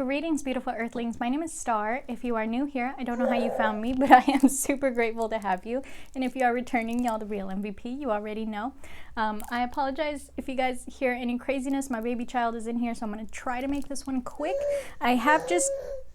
Greetings, beautiful earthlings. My name is Star. If you are new here, I don't know how you found me, but I am super grateful to have you. And if you are returning, y'all the real MVP, you already know. I apologize if you guys hear any craziness. My baby child is in here, so I'm going to try to make this one quick. I have just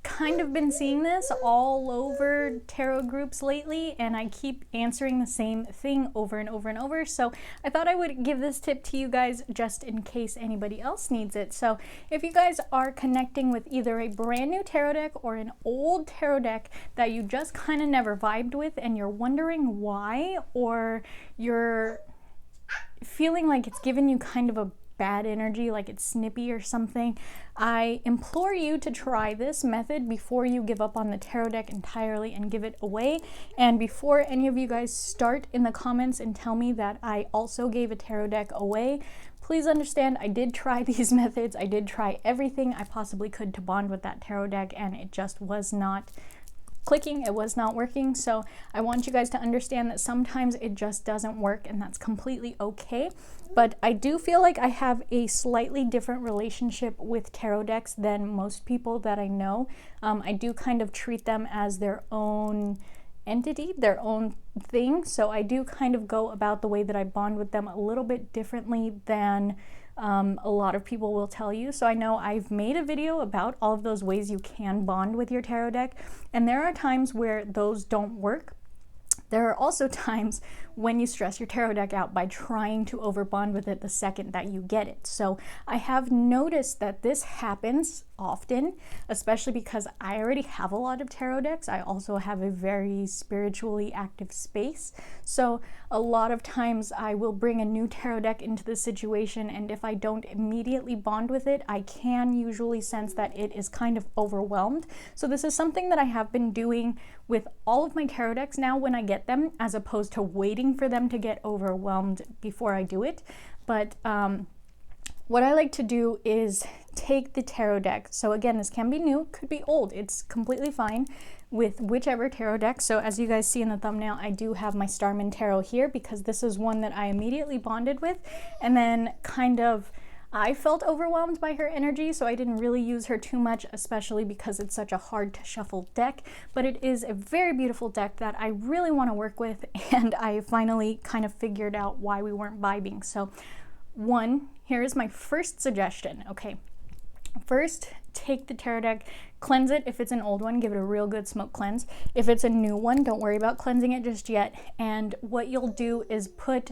kind of been seeing this all over tarot groups lately, and I keep answering the same thing over and over and over, so I thought I would give this tip to you guys just in case anybody else needs it. So if you guys are connecting with either a brand new tarot deck or an old tarot deck that you just kind of never vibed with and you're wondering why, or you're feeling like it's giving you kind of a bad energy, like it's snippy or something, I implore you to try this method before you give up on the tarot deck entirely and give it away. And before any of you guys start in the comments and tell me that I also gave a tarot deck away, please understand I did try these methods. I did try everything I possibly could to bond with that tarot deck, and it just was not clicking, it was not working. So I want you guys to understand that sometimes it just doesn't work, and that's completely okay. But I do feel like I have a slightly different relationship with tarot decks than most people that I know. I do kind of treat them as their own entity, their own thing. So I do kind of go about the way that I bond with them a little bit differently than a lot of people will tell you. So I know I've made a video about all of those ways you can bond with your tarot deck, and there are times where those don't work. There are also times when you stress your tarot deck out by trying to overbond with it the second that you get it. So I have noticed that this happens often, especially because I already have a lot of tarot decks. I also have a very spiritually active space. So a lot of times I will bring a new tarot deck into the situation, and if I don't immediately bond with it, I can usually sense that it is kind of overwhelmed. So this is something that I have been doing with all of my tarot decks now when I get them, as opposed to waiting for them to get overwhelmed before I do it. But what I like to do is take the tarot deck. So again, this can be new, could be old. It's completely fine with whichever tarot deck. So as you guys see in the thumbnail, I do have my Starman Tarot here because this is one that I immediately bonded with, and then kind of I felt overwhelmed by her energy, so I didn't really use her too much, especially because it's such a hard to shuffle deck. But it is a very beautiful deck that I really want to work with, and I finally kind of figured out why we weren't vibing. So here is my first suggestion. Okay, first, take the tarot deck, cleanse it. If it's an old one, give it a real good smoke cleanse. If it's a new one, don't worry about cleansing it just yet. And what you'll do is put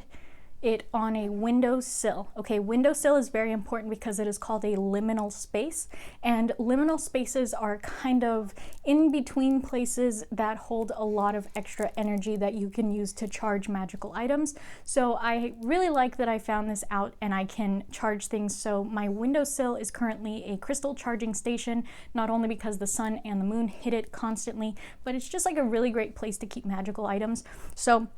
it on a windowsill. Okay, windowsill is very important because it is called a liminal space, and liminal spaces are kind of in between places that hold a lot of extra energy that you can use to charge magical items. So I really like that I found this out and I can charge things. So my windowsill is currently a crystal charging station, not only because the sun and the moon hit it constantly, but it's just like a really great place to keep magical items. So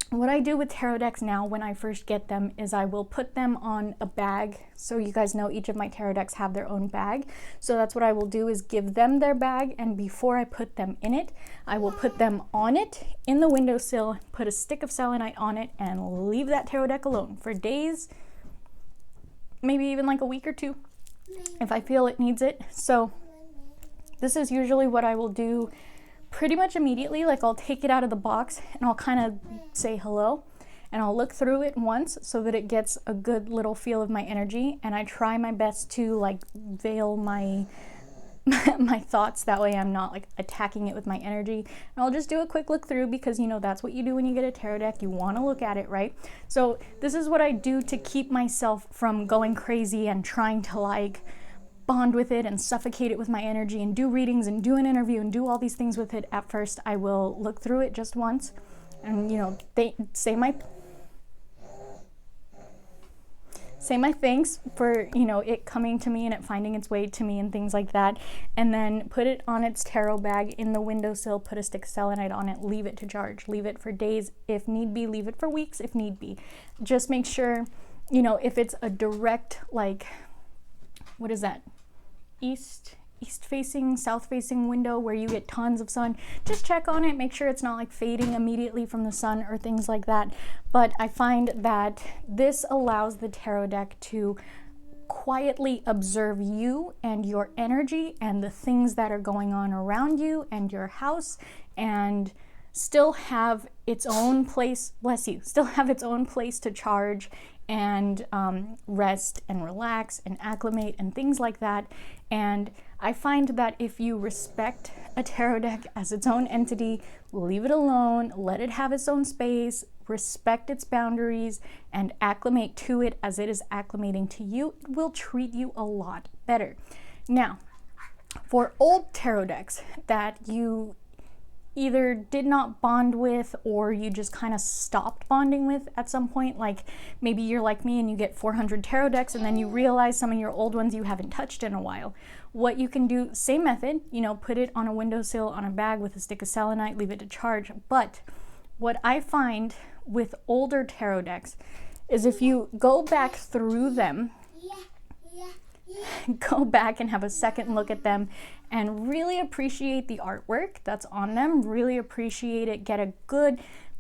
what I do with tarot decks now when I first get them is I will put them on a bag. So you guys know each of my tarot decks have their own bag. So that's what I will do, is give them their bag, and before I put them in it, I will put them on it in the windowsill, put a stick of selenite on it, and leave that tarot deck alone for days, maybe even like a week or two if I feel it needs it. So this is usually what I will do pretty much immediately. Like, I'll take it out of the box and I'll kind of say hello, and I'll look through it once so that it gets a good little feel of my energy, and I try my best to like veil my my thoughts, that way I'm not like attacking it with my energy. And I'll just do a quick look through, because you know that's what you do when you get a tarot deck, you want to look at it, right? So this is what I do to keep myself from going crazy and trying to like bond with it and suffocate it with my energy and do readings and do an interview and do all these things with it. At first I will look through it just once and, you know, say my thanks for, you know, it coming to me and it finding its way to me and things like that, and then put it on its tarot bag in the windowsill, put a stick of selenite on it, leave it to charge, leave it for days if need be, leave it for weeks if need be. Just make sure, you know, if it's a direct, like, what is that, east facing, south facing window where you get tons of sun, just check on it, make sure it's not like fading immediately from the sun or things like that. But I find that this allows the tarot deck to quietly observe you and your energy and the things that are going on around you and your house, and still have its own place, bless you, still have its own place to charge and rest and relax and acclimate and things like that. And I find that if you respect a tarot deck as its own entity, leave it alone, let it have its own space, respect its boundaries, and acclimate to it as it is acclimating to you, it will treat you a lot better. Now, for old tarot decks that you either did not bond with or you just kind of stopped bonding with at some point, like maybe you're like me and you get 400 tarot decks and then you realize some of your old ones you haven't touched in a while. What you can do, same method, you know, put it on a windowsill on a bag with a stick of selenite, leave it to charge. But what I find with older tarot decks is if you go back through them, go back and have a second look at them and really appreciate the artwork that's on them, really appreciate it, get a good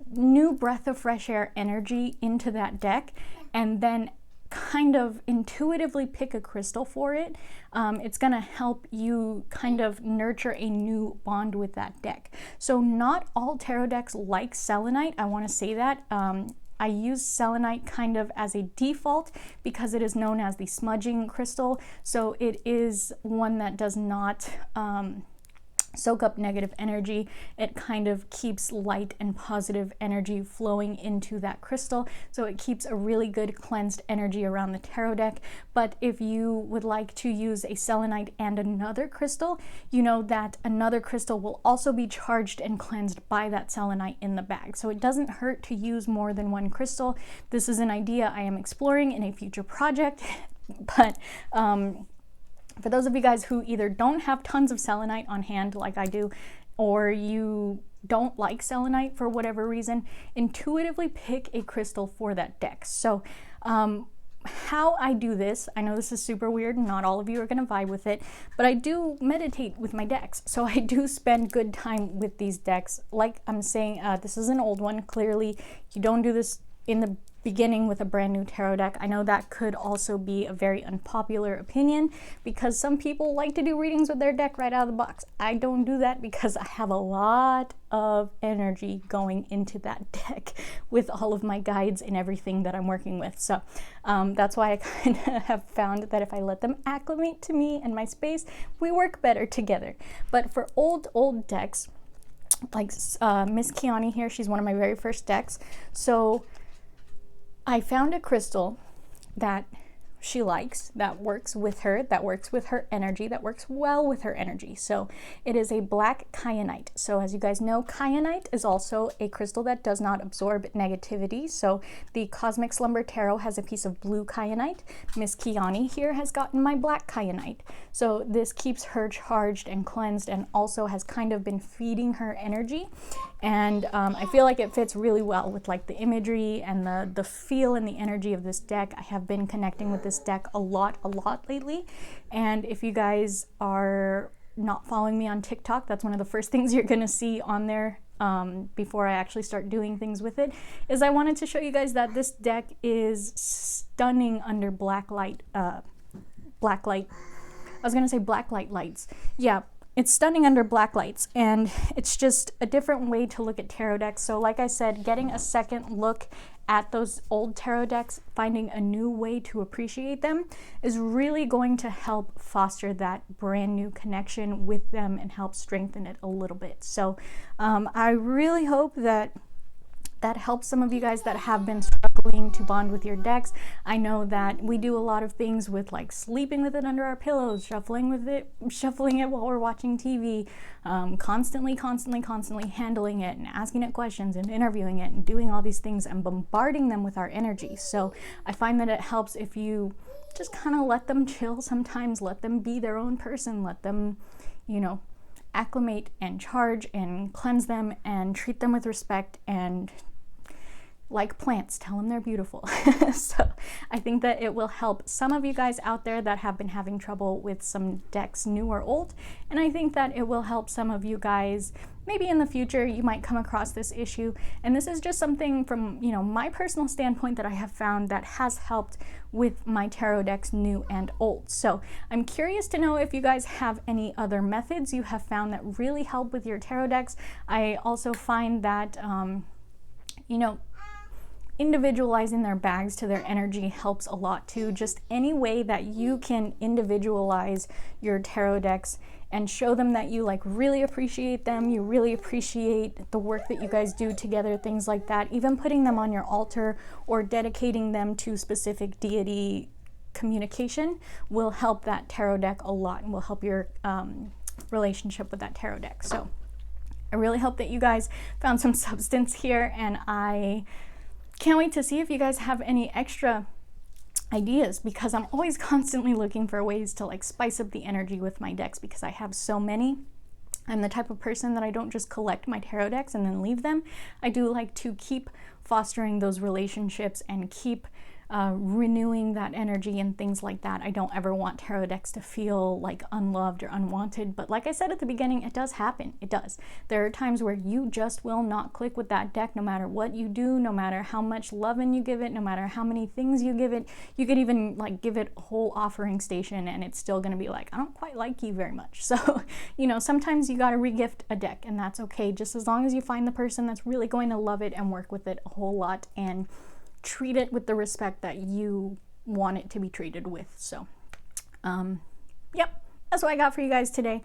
new breath of fresh air energy into that deck, and then kind of intuitively pick a crystal for it. It's gonna help you kind of nurture a new bond with that deck. So not all tarot decks like selenite, I want to say that. I use selenite kind of as a default because it is known as the smudging crystal. So it is one that does not soak up negative energy. It kind of keeps light and positive energy flowing into that crystal. So it keeps a really good cleansed energy around the tarot deck. But if you would like to use a selenite and another crystal, you know that another crystal will also be charged and cleansed by that selenite in the bag. So it doesn't hurt to use more than one crystal. This is an idea I am exploring in a future project, but for those of you guys who either don't have tons of selenite on hand like I do, or you don't like selenite for whatever reason, intuitively pick a crystal for that deck. So how I do this, I know this is super weird and not all of you are going to vibe with it, but I do meditate with my decks. So I do spend good time with these decks. Like I'm saying, this is an old one. Clearly, you don't do this in the beginning with a brand new tarot deck. I know that could also be a very unpopular opinion because some people like to do readings with their deck right out of the box. I don't do that because I have a lot of energy going into that deck with all of my guides and everything that I'm working with. So that's why I kind of have found that if I let them acclimate to me and my space, we work better together. But for old decks, like Miss Kiani here, she's one of my very first decks. So I found a crystal that she likes, that works with her, that works with her energy, that works well with her energy. So it is a black kyanite. So as you guys know, kyanite is also a crystal that does not absorb negativity. So the Cosmic Slumber Tarot has a piece of blue kyanite. Miss Kiani here has gotten my black kyanite. So this keeps her charged and cleansed and also has kind of been feeding her energy. And I feel like it fits really well with like the imagery and the feel and the energy of this deck. I have been connecting with this deck a lot lately. And if you guys are not following me on TikTok, that's one of the first things you're gonna see on there before I actually start doing things with it, is I wanted to show you guys that this deck is stunning under black light. I was gonna say black lights. Yeah. It's stunning under black lights, and it's just a different way to look at tarot decks. So like I said, getting a second look at those old tarot decks, finding a new way to appreciate them is really going to help foster that brand new connection with them and help strengthen it a little bit. So I really hope that helps some of you guys that have been struggling to bond with your decks. I know that we do a lot of things with like sleeping with it under our pillows, shuffling it while we're watching TV, constantly handling it and asking it questions and interviewing it and doing all these things and bombarding them with our energy. So I find that it helps if you just kind of let them chill sometimes, let them be their own person, let them, you know, acclimate and charge and cleanse them and treat them with respect and like plants, tell them they're beautiful. So I think that it will help some of you guys out there that have been having trouble with some decks, new or old. And I think that it will help some of you guys, maybe in the future you might come across this issue. And this is just something from, you know, my personal standpoint that I have found that has helped with my tarot decks, new and old. So I'm curious to know if you guys have any other methods you have found that really help with your tarot decks. I also find that, you know, individualizing their bags to their energy helps a lot too. Just any way that you can individualize your tarot decks and show them that you like really appreciate them, you really appreciate the work that you guys do together, things like that. Even putting them on your altar or dedicating them to specific deity communication will help that tarot deck a lot and will help your relationship with that tarot deck. So I really hope that you guys found some substance here, and I can't wait to see if you guys have any extra ideas, because I'm always constantly looking for ways to like spice up the energy with my decks because I have so many. I'm the type of person that I don't just collect my tarot decks and then leave them. I do like to keep fostering those relationships and keep renewing that energy and things like that. I don't ever want tarot decks to feel like unloved or unwanted, but like I said at the beginning, it does happen. It does. There are times where you just will not click with that deck no matter what you do, no matter how much loving you give it, no matter how many things you give it. You could even like give it a whole offering station and it's still going to be like, I don't quite like you very much. So, you know, sometimes you got to regift a deck, and that's okay, just as long as you find the person that's really going to love it and work with it a whole lot and treat it with the respect that you want it to be treated with. So, yep, that's what I got for you guys today.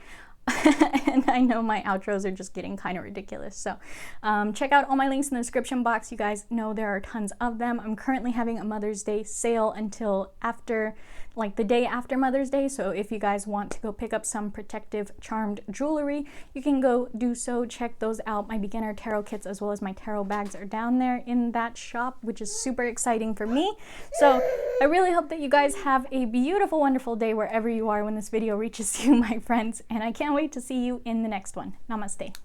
And I know my outros are just getting kind of ridiculous. So check out all my links in the description box. You guys know there are tons of them. I'm currently having a Mother's Day sale until after, like the day after Mother's Day. So if you guys want to go pick up some protective charmed jewelry, you can go do so. Check those out. My beginner tarot kits as well as my tarot bags are down there in that shop, which is super exciting for me. So I really hope that you guys have a beautiful, wonderful day wherever you are when this video reaches you, my friends. And I can't wait to see you in the next one. Namaste.